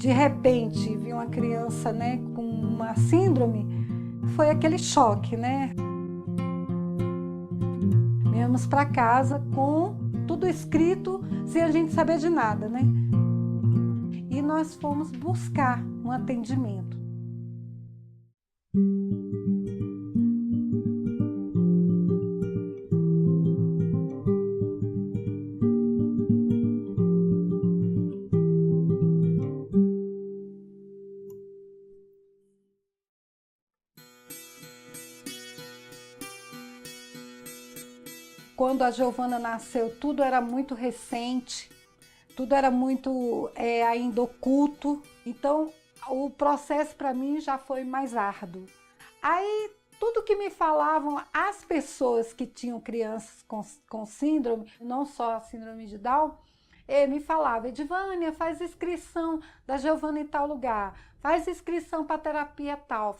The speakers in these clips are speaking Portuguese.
de repente vi uma criança, né, com uma síndrome, foi aquele choque, né? Viemos para casa com tudo escrito, sem a gente saber de nada, né? E nós fomos buscar um atendimento. Quando a Giovana nasceu, tudo era muito recente, tudo era muito ainda oculto, então o processo para mim já foi mais árduo. Aí tudo que me falavam as pessoas que tinham crianças com síndrome, não só a síndrome de Down, me falavam: Edivânia, faz inscrição da Giovana em tal lugar, faz inscrição para terapia tal,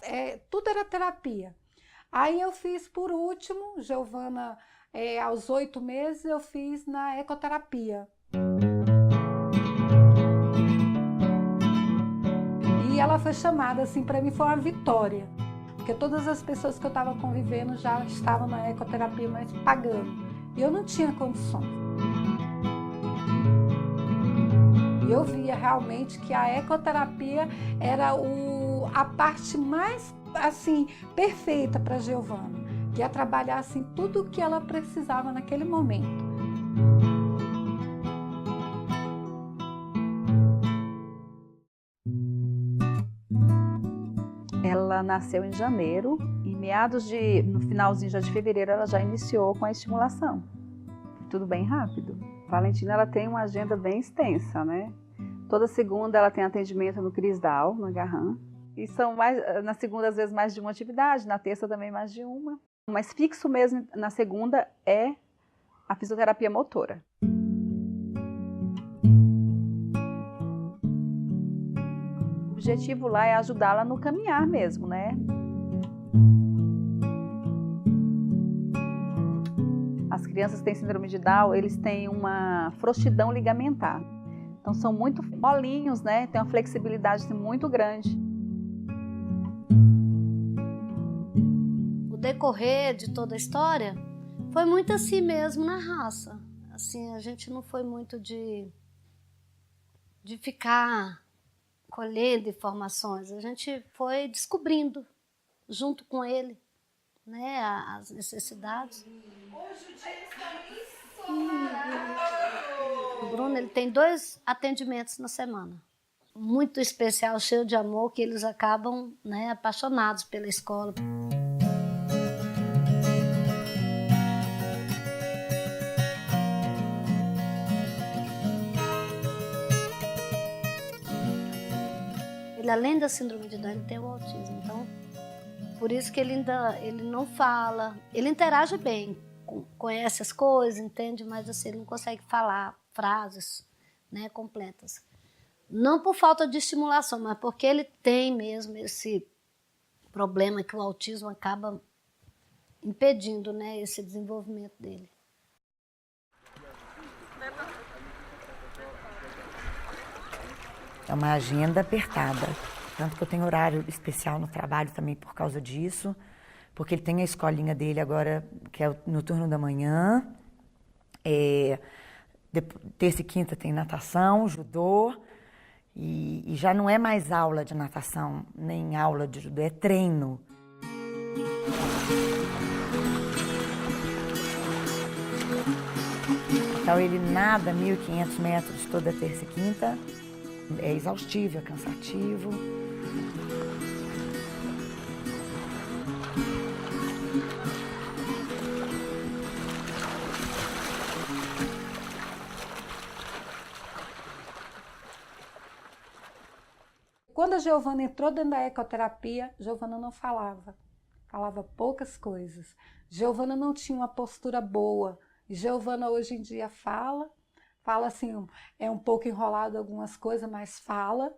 tudo era terapia. Aí eu fiz por último, Giovana, aos 8 meses eu fiz na ecoterapia. E ela foi chamada, assim, para mim foi uma vitória, porque todas as pessoas que eu estava convivendo já estavam na ecoterapia, mas pagando, e eu não tinha condições. E eu via realmente que a ecoterapia era a parte mais, assim, perfeita para a Giovana, que ia trabalhar, assim, tudo o que ela precisava naquele momento. Ela nasceu em janeiro e no finalzinho já de fevereiro ela já iniciou com a estimulação. Tudo bem rápido. A Valentina, ela tem uma agenda bem extensa, né? Toda segunda ela tem atendimento no Crisdal, no Agarram. E são na segunda às vezes mais de uma atividade, na terça também mais de uma. Mas fixo mesmo na segunda é a fisioterapia motora. O objetivo lá é ajudá-la no caminhar mesmo, né? As crianças que têm síndrome de Down, eles têm uma frouxidão ligamentar. Então são muito molinhos, né? Tem uma flexibilidade muito grande. O decorrer de toda a história foi muito assim mesmo na raça. Assim, a gente não foi muito de ficar colhendo informações, a gente foi descobrindo junto com ele, né, as necessidades. Hoje o dia está ensolarado. O Bruno, ele tem 2 atendimentos na semana, muito especial, cheio de amor, que eles acabam, né, apaixonados pela escola. Ele, além da síndrome de Down, ele tem o autismo, então por isso que ele não fala, ele interage bem, conhece as coisas, entende, mas assim, ele não consegue falar frases, né, completas. Não por falta de estimulação, mas porque ele tem mesmo esse problema que o autismo acaba impedindo, né, esse desenvolvimento dele. É uma agenda apertada, tanto que eu tenho horário especial no trabalho também por causa disso, porque ele tem a escolinha dele agora, que é no turno da manhã, terça e quinta tem natação, judô, e já não é mais aula de natação, nem aula de judô, é treino. Então ele nada 1.500 metros toda terça e quinta. É exaustivo, é cansativo. Quando a Giovana entrou dentro da ecoterapia, Giovana não falava poucas coisas. Giovana não tinha uma postura boa. Giovana hoje em dia fala assim, é um pouco enrolado algumas coisas, mas fala.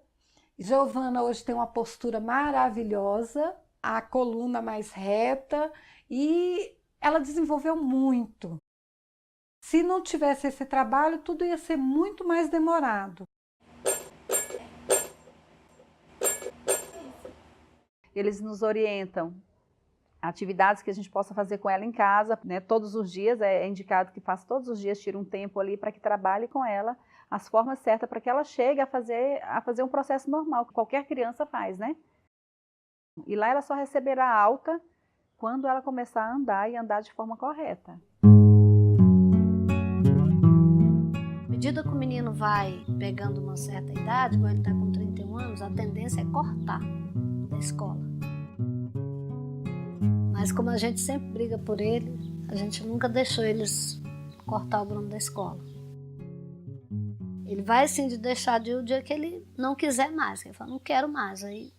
Giovana hoje tem uma postura maravilhosa, a coluna mais reta, e ela desenvolveu muito. Se não tivesse esse trabalho, tudo ia ser muito mais demorado. Eles nos orientam atividades que a gente possa fazer com ela em casa, né? Todos os dias, é indicado que faça todos os dias, tire um tempo ali para que trabalhe com ela as formas certas para que ela chegue a fazer um processo normal, que qualquer criança faz, né? E lá ela só receberá alta quando ela começar a andar e andar de forma correta. À medida que o menino vai pegando uma certa idade, igual ele está com 31 anos, a tendência é cortar da escola. Mas como a gente sempre briga por ele, a gente nunca deixou eles cortar o Bruno da escola. Ele vai sim de deixar de ir o dia que ele não quiser mais, que ele fala, não quero mais. Aí,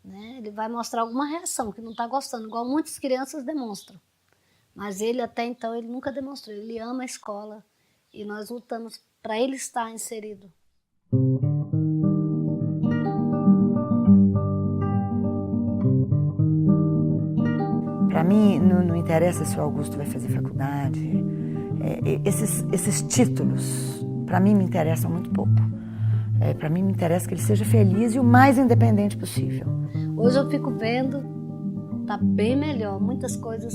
né, ele vai mostrar alguma reação, que não está gostando, igual muitas crianças demonstram. Mas ele até então, ele nunca demonstrou, ele ama a escola e nós lutamos para ele estar inserido. Para mim, não interessa se o Augusto vai fazer faculdade. Esses títulos, para mim, me interessam muito pouco. Para mim, me interessa que ele seja feliz e o mais independente possível. Hoje eu fico vendo, tá bem melhor. Muitas coisas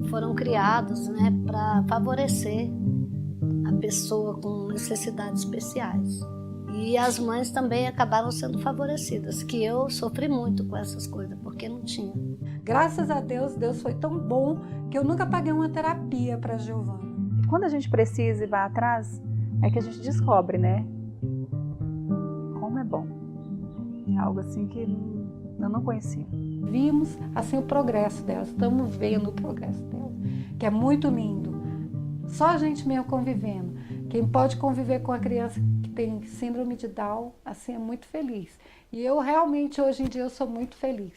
foram criadas, né, para favorecer a pessoa com necessidades especiais. E as mães também acabaram sendo favorecidas, que eu sofri muito com essas coisas, porque não tinha. Graças a Deus, Deus foi tão bom que eu nunca paguei uma terapia para a Giovana. Quando a gente precisa e vai atrás, é que a gente descobre, né? Como é bom. É algo assim que eu não conhecia. Vimos assim o progresso dela, estamos vendo o progresso dela, que é muito lindo. Só a gente mesmo convivendo. Quem pode conviver com a criança que tem síndrome de Down, assim, é muito feliz. E eu realmente, hoje em dia, eu sou muito feliz.